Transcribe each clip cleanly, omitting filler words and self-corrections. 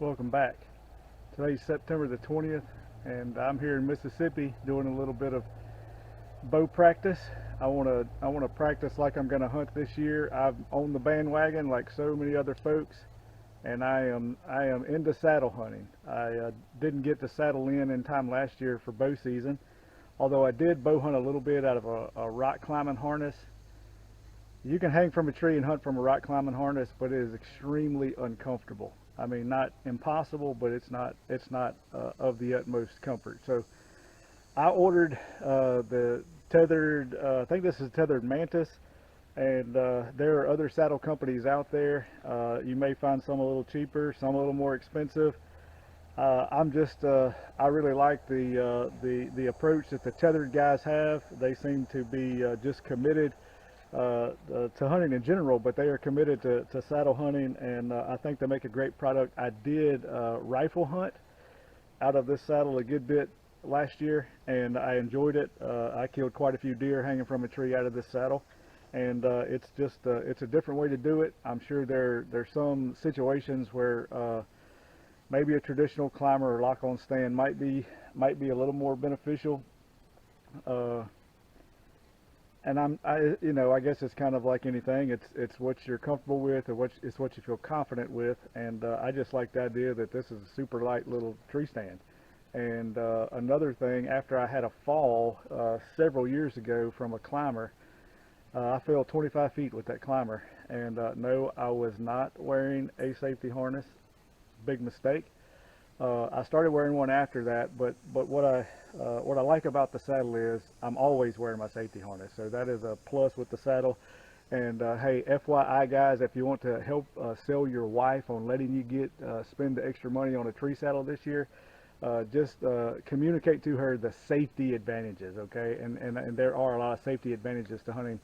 Welcome back. Today's September the 20th, and I'm here in Mississippi doing a little bit of bow practice. I want to practice like I'm going to hunt this year. I'm on the bandwagon like so many other folks, and I am into saddle hunting. I didn't get to saddle in time last year for bow season, although I did bow hunt a little bit out of a rock climbing harness. You can hang from a tree and hunt from a rock climbing harness, but it is extremely uncomfortable. I mean, not impossible, but it's not of the utmost comfort. So I ordered the tethered. I think this is tethered Mantis, and there are other saddle companies out there. You may find some a little cheaper, some a little more expensive. I really like the approach that the tethered guys have. They seem to be just committed to hunting in general, but they are committed to saddle hunting, and I think they make a great product. I did rifle hunt out of this saddle a good bit last year, and I enjoyed it. I killed quite a few deer hanging from a tree out of this saddle, and it's a different way to do it. I'm sure there's some situations where maybe a traditional climber or lock-on stand might be a little more beneficial. Uh, and I guess it's kind of like anything. It's what you're comfortable with, or it's what you feel confident with. And I just like the idea that this is a super light little tree stand. And another thing, after I had a fall several years ago from a climber, I fell 25 feet with that climber. And no, I was not wearing a safety harness. Big mistake. I started wearing one after that, but what I like about the saddle is I'm always wearing my safety harness, so that is a plus with the saddle. And hey, FYI guys, if you want to help sell your wife on letting you get spend the extra money on a tree saddle this year, just communicate to her the safety advantages, okay? And there are a lot of safety advantages to hunting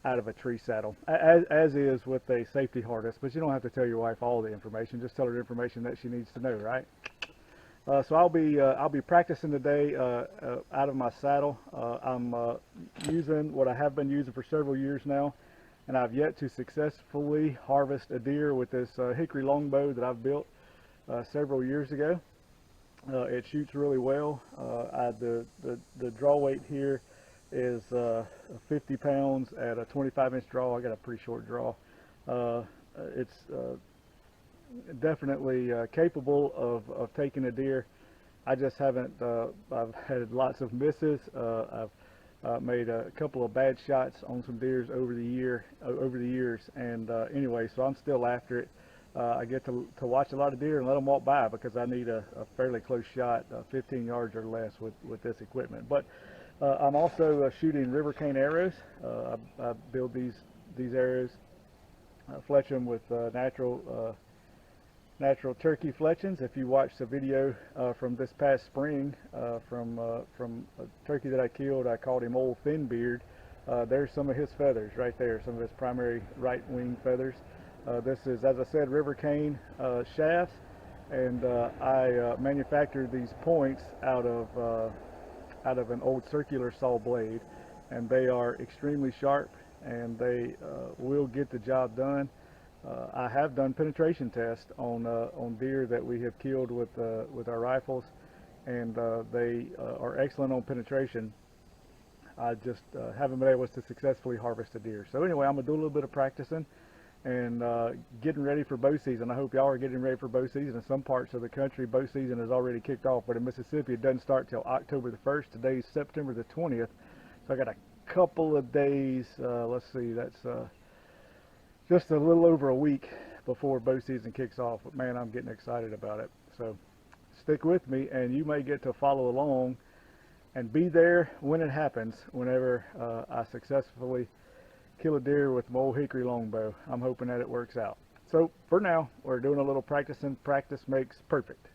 out of a tree saddle, as is with a safety harness. But you don't have to tell your wife all the information. Just tell her the information that she needs to know, right? So I'll be practicing today out of my saddle. I'm using what I have been using for several years now, and I've yet to successfully harvest a deer with this hickory longbow that I've built several years ago. It shoots really well. The draw weight here is 50 pounds at a 25-inch draw. I got a pretty short draw. It's definitely capable of taking a deer. I just haven't. I've had lots of misses. I've made a couple of bad shots on some deers over the years, and anyway, so I'm still after it. I get to watch a lot of deer and let them walk by because I need a fairly close shot, 15 yards or less with this equipment. But I'm also shooting river cane arrows. I build these arrows, fletch them with natural turkey fletchings. If you watched the video from this past spring from a turkey that I killed, I called him Old Thinbeard. There's some of his feathers right there, some of his primary right wing feathers. This is, as I said, river cane shafts, and I manufactured these points out of an old circular saw blade, and they are extremely sharp, and they will get the job done. I have done penetration tests on deer that we have killed with our rifles, and they are excellent on penetration. I just haven't been able to successfully harvest a deer. So anyway, I'm gonna do a little bit of practicing and getting ready for bow season. I hope y'all are getting ready for bow season. In some parts of the country, bow season has already kicked off, but in Mississippi, it doesn't start till October the 1st. Today's September the 20th, so I got a couple of days. Let's see, that's just a little over a week before bow season kicks off. But man, I'm getting excited about it. So stick with me, and you may get to follow along and be there when it happens, whenever I successfully kill a deer with my old hickory longbow. I'm hoping that it works out. So for now, we're doing a little practicing. Practice makes perfect.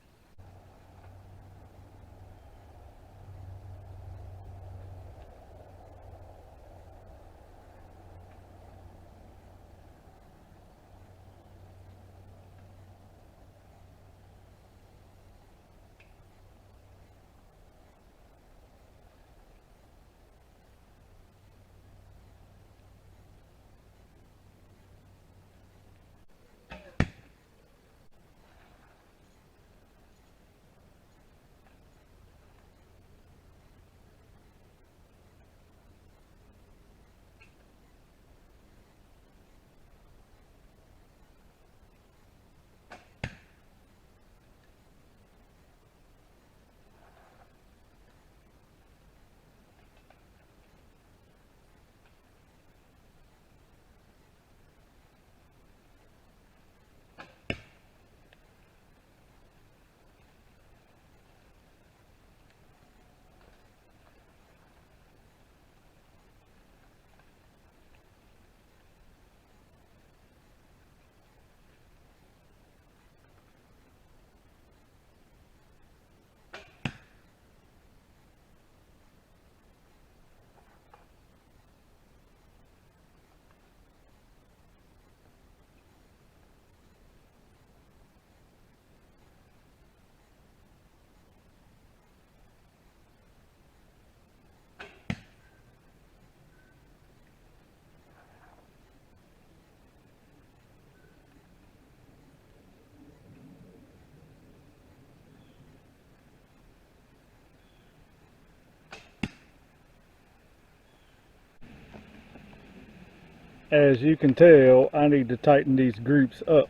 as you can tell, I need to tighten these groups up.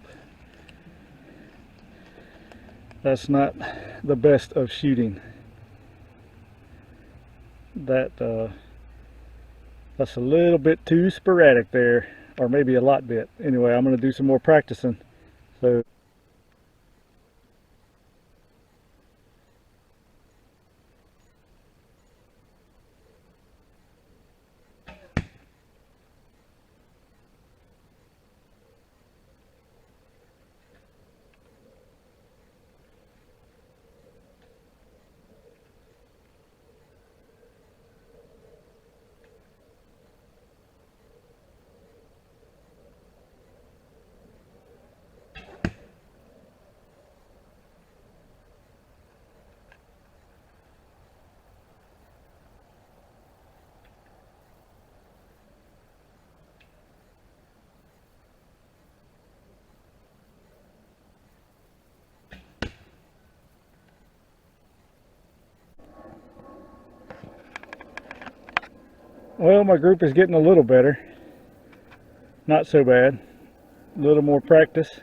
That's not the best of shooting. That's a little bit too sporadic there, or maybe a lot bit. Anyway, I'm going to do some more practicing. So well, my group is getting a little better. Not so bad. A little more practice,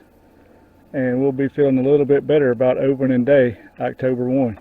and we'll be feeling a little bit better about opening day, October 1.